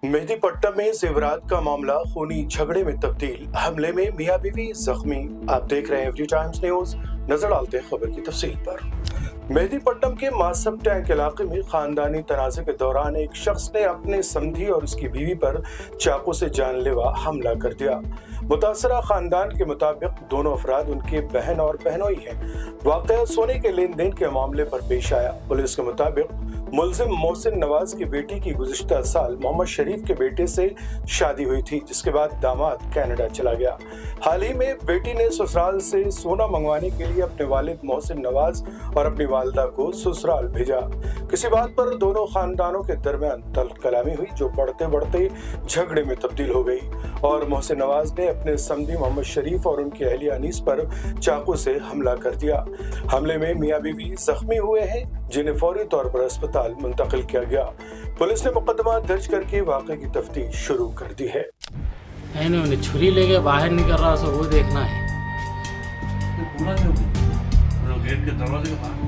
मेहदीपट्टनम में जेवरात का मामला खूनी झगड़े में तब्दील, हमले में मियां बीवी जख्मी। आप देख रहे हैं एवरी टाइम्स न्यूज। नजर डालते हैं खबर की तफसील पर। मेहदीपट्टनम के मासब टैंक इलाके में खानदानी तनाज़े के दौरान एक शख्स ने अपने समधी और उसकी बीवी पर चाकू से जानलेवा हमला कर दिया। मुतासरा खानदान के मुताबिक दोनों अफराद उनके बहन और बहनोई हैं। वाक़या सोने के लेन देन के मामले पर पेश आया। पुलिस के मुताबिक मुलजिम मोहसिन नवाज की बेटी की गुज़िश्ता साल मोहम्मद शरीफ के बेटे से शादी हुई थी, जिसके बाद दामाद कनाडा चला गया। हाल ही में बेटी ने ससुराल से सोना मंगवाने के लिए अपने वालिद मोहसिन नवाज और अपनी वालिदा को ससुराल भेजा। किसी बात पर दोनों खानदानों के दरमियान तल्ख कलामी हुई, जो बढ़ते बढ़ते झगड़े में तब्दील हो गई और मोहसिन नवाज ने अपने समधी मोहम्मद शरीफ और उनकी अहलिया अनीस पर चाकू से हमला कर दिया। हमले में मियां बीवी जख्मी हुए हैं, जिन्हें फौरी तौर पर अस्पताल मुंतकिल किया गया। पुलिस ने मुकदमा दर्ज करके वाक़े की तफ्तीश शुरू कर दी है। उन्हें छुरी लेके बाहर निकल रहा है, वो देखना है। पूरा गेट के दरवाजे के बाहर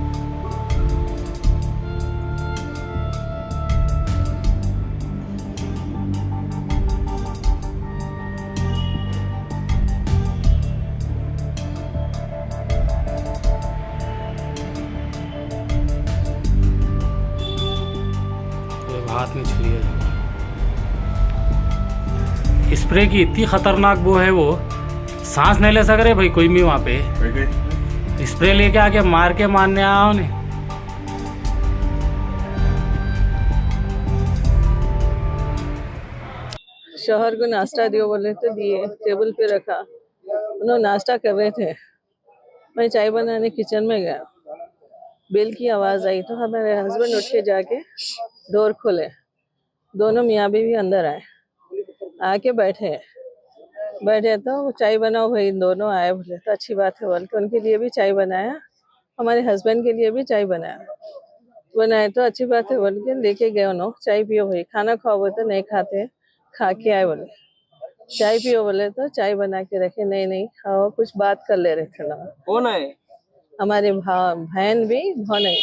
हाथ में छुरी है। स्प्रे की इतनी खतरनाक वो है, वो सांस नहीं ले सक रहे भाई कोई भी वहाँ पे। स्प्रे लेके आके मार के मारने आया उन्हें। शोहर को नाश्ता दियो बोले तो दिए, टेबल पे रखा। उन्होंने नाश्ता कर रहे थे, मैं चाय बनाने किचन में गया, बेल की आवाज़ आई तो हमारे हस्बैंड उठ के जाके डोर खोले। दोनों मियाँ बीवी अंदर आए, आके बैठे तो चाय बनाओ भाई। दोनों आए, बोले तो अच्छी बात है बोल के उनके लिए भी चाय बनाया, हमारे हस्बैंड के लिए भी चाय बनाए तो अच्छी बात है बोल के लेके गए। उन्होंने चाय पियो भाई, खाना खाओ बोले तो नहीं खाते, खा के आए बोले। चाय पियो बोले तो चाय बना के रखे, नहीं खाओ, कुछ बात कर ले रहे थे ना। कौन है? हमारे बहन भी भाई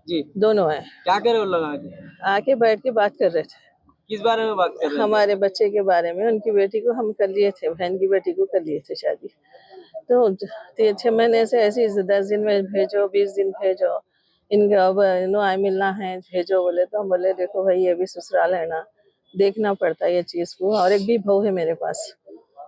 जी दोनों है। क्या कर रहे हो लोग आके? आके बैठ के बात कर रहे थे। किस बारे में बात कर रहे हैं? हमारे बच्चे के बारे में। उनकी बेटी को हम कर लिए थे, बहन की बेटी को कर लिए थे शादी। तो 6 महीने से ऐसे 10 दिन में भेजो, 20 दिन भेजो, इनके अब आए मिलना है भेजो बोले तो हम बोले देखो भाई ये भी ससुराल है ना, देखना पड़ता है ये चीज़ को। और एक भी बहू है मेरे पास,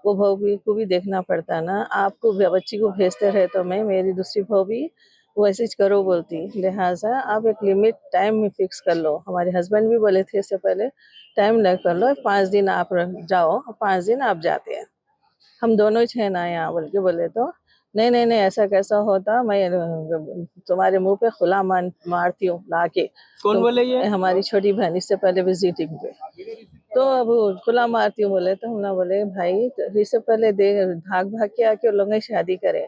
वो बहू को भी देखना पड़ता है ना। आपको बच्ची को भेजते रहे तो मैं, मेरी दूसरी बहू भी वैसे करो बोलती, लिहाजा आप एक लिमिट टाइम में फिक्स कर लो। हमारे हस्बैंड भी बोले थे इससे पहले टाइम न कर लो, 5 दिन आप जाओ, 5 दिन आप जाते हैं, हम दोनों ही है ना यहाँ बोल के बोले तो नहीं ऐसा कैसा होता, मैं तुम्हारे मुंह पे खुला मारती हूँ ला के। कौन तो बोले ये? हमारी छोटी बहन, इससे पहले विजिटिंग पे, तो अब खुला मारती हूँ बोले तो हम ना बोले भाई तो इससे पहले भाग के आके उन लोगों ने शादी करे,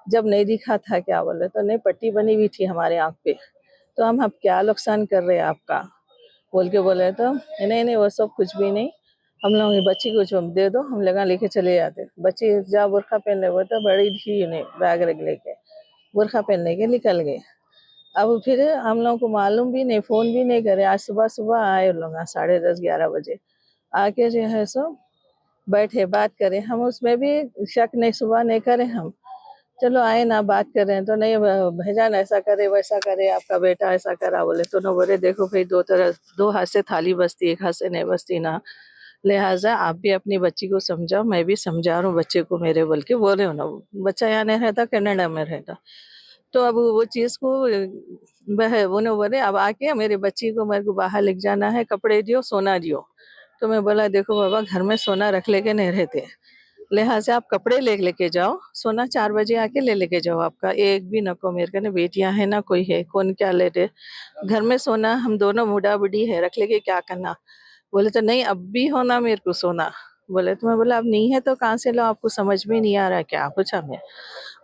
जब नहीं दिखा था क्या बोले तो नहीं, पट्टी बनी हुई थी हमारे आँख पे, तो हम अब क्या नुकसान कर रहे हैं आपका बोल के बोले तो नहीं वो सब कुछ भी नहीं, हम लोग बच्ची को जो दे दो, हम लगा लेके चले जाते। बच्ची जब बुरखा पहनने वो तो बड़ी थी, उन्हें बैग रख लेके बुरखा पहनने के निकल गए। अब फिर हम लोग को मालूम भी नहीं, फ़ोन भी नहीं करे। आज सुबह आए उन लोग 10:30-11 बजे आके जो है सो बैठे बात करें। हम उसमें भी शक नहीं, सुबह नहीं करें हम, चलो आए ना बात कर रहे हैं तो नहीं भैजान ऐसा करे वैसा करे, आपका बेटा ऐसा करा बोले तो ना बोले देखो भाई दो हाथ से थाली बजती, एक हाथ से नहीं बजती ना, लिहाजा आप भी अपनी बच्ची को समझाओ, मैं भी समझा रहा हूँ बच्चे को मेरे बोल के बोले हो ना। बच्चा यहाँ नहीं रहता, कनाडा में रहता। तो अब वो चीज़ को वो बोले अब आके मेरे बच्ची को मेरे को बाहर लेके जाना है, कपड़े दियो, सोना दियो। तो मैं बोला देखो बाबा घर में सोना रख लेके नहीं रहते, लिहाजा आप कपड़े लेके जाओ, सोना 4 बजे आके लेके जाओ। आपका एक भी नको, मेरे कने बेटियां है ना कोई है, कौन क्या ले दे, घर में सोना हम दोनों बूढ़ा बूढ़ी है, रख लेके क्या करना। बोले तो नहीं अब भी होना मेरे को सोना। बोले तो मैं बोला अब नहीं है तो कहाँ से लो, आपको समझ में नहीं आ रहा क्या पूछा मैं।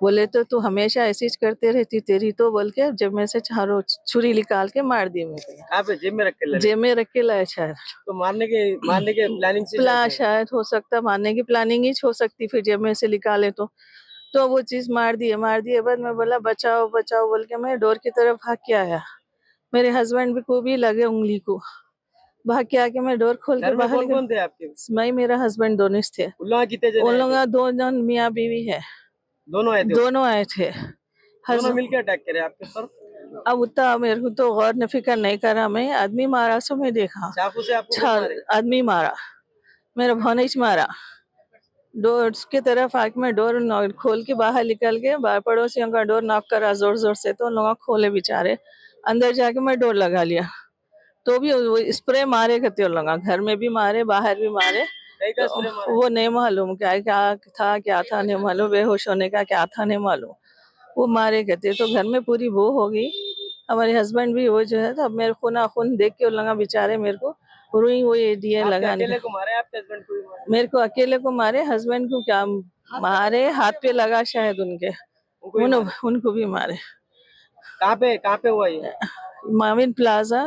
बोले तो तू हमेशा ऐसी करते रहती तेरी तो बोल के जब मैं से चारों छुरी निकाल के मार दी मेरे। आप जेब में रख के ले? जेब में रख के लाया शायद। तो मारने के प्लानिंग से शायद हो सकता, मारने की प्लानिंग ही हो सकती, फिर जेब में से निकाले तो वो चीज़ मार दिए। बाद में बोला बचाओ बोल के मैं डोर की तरफ भाग के आया। मेरे हस्बैंड को भी लगे उंगली को, भाग के आके मैं डोर खोल के घर में बाहर कौन कौन थे आपके? मैं मेरा हस्बैंड दोनों थे। उन लोगों कितने जने उन आए लोग थे? दो जन मियाँ बीवी है, दोनों आए थे? दोनों आए थे। दोनों मिलकर अटैक करे आपके ऊपर? अब उतना मेरे को तो गौर न फिक्र नहीं करा, मैं आदमी मारा सो मैं देखा। चाकू से आपको कौन मारे? आदमी मारा, मेरा भौनेज मारा। डोर की तरफ आके मैं डोर खोल के बाहर निकल के पड़ोसियों का डोर नॉक करा जोर जोर से, तो उन लोगों खोले बेचारे। अंदर जाके मैं डोर लगा लिया, तो भी वो स्प्रे मारे करते उन लोग, घर में भी मारे बाहर भी मारे। कई का स्प्रे मारा? वो नहीं मालूम क्या क्या था नहीं मालूम, बेहोश होने का क्या था नहीं मालूम, वो मारे करते। तो घर में पूरी वो हो गई। हमारे हस्बैंड भी वो जो है, तो अब मेरे खून खून देख के उन लोग बेचारे मेरे को रुई वो ये दिए आपके लगाने अकेले का। को मारे? आपके हस्बैंड को भी मारे? मेरे को अकेले को मारे, हस्बैंड को क्या मारे, हाथ पे लगा शायद उनके, उनको भी मारे? उनको भी मारे। कहाँ पे हुआ ये? माविन प्लाजा,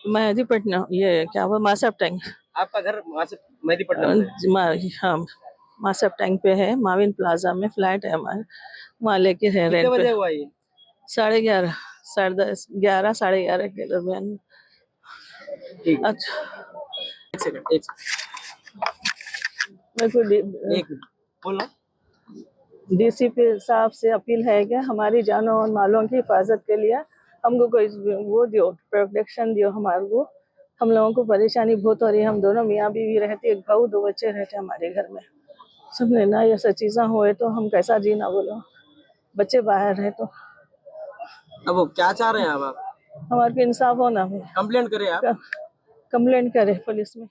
मेहदीपट्टनम, ये क्या हुआ, मासब टैंक। आपका घर वहाँ से मेहदीपट्टनम में? हाँ, मासब टैंक पे है, माविन प्लाजा में फ्लैट है हमारे, वहाँ लेके है कितने रेंट बजे पे। हुआ ये? 11:30, 10:30, 11, 11:30 के दरमियान। ठीक। अच्छा, एक सेकंड। मेरे को एक मिनट बोलो। डीसीपी साहब से अपील है कि हमारी जानों और मालों की हिफाजत के लिए हमको कोई वो दियो, प्रोटेक्शन दियो हमारे को। हम लोगों को परेशानी बहुत हो रही है, हम दोनों मियाँ बीवी रहते, एक बहू 2 बच्चे रहते हमारे घर में। सबने ना ये सब चीज़ें हुए तो हम कैसा जीना, बोलो, बच्चे बाहर रहे तो। अब वो क्या चाह रहे हैं आप? हमारे को इंसाफ होना, कंप्लेंट करें आप? कंप्लेंट करे पुलिस में।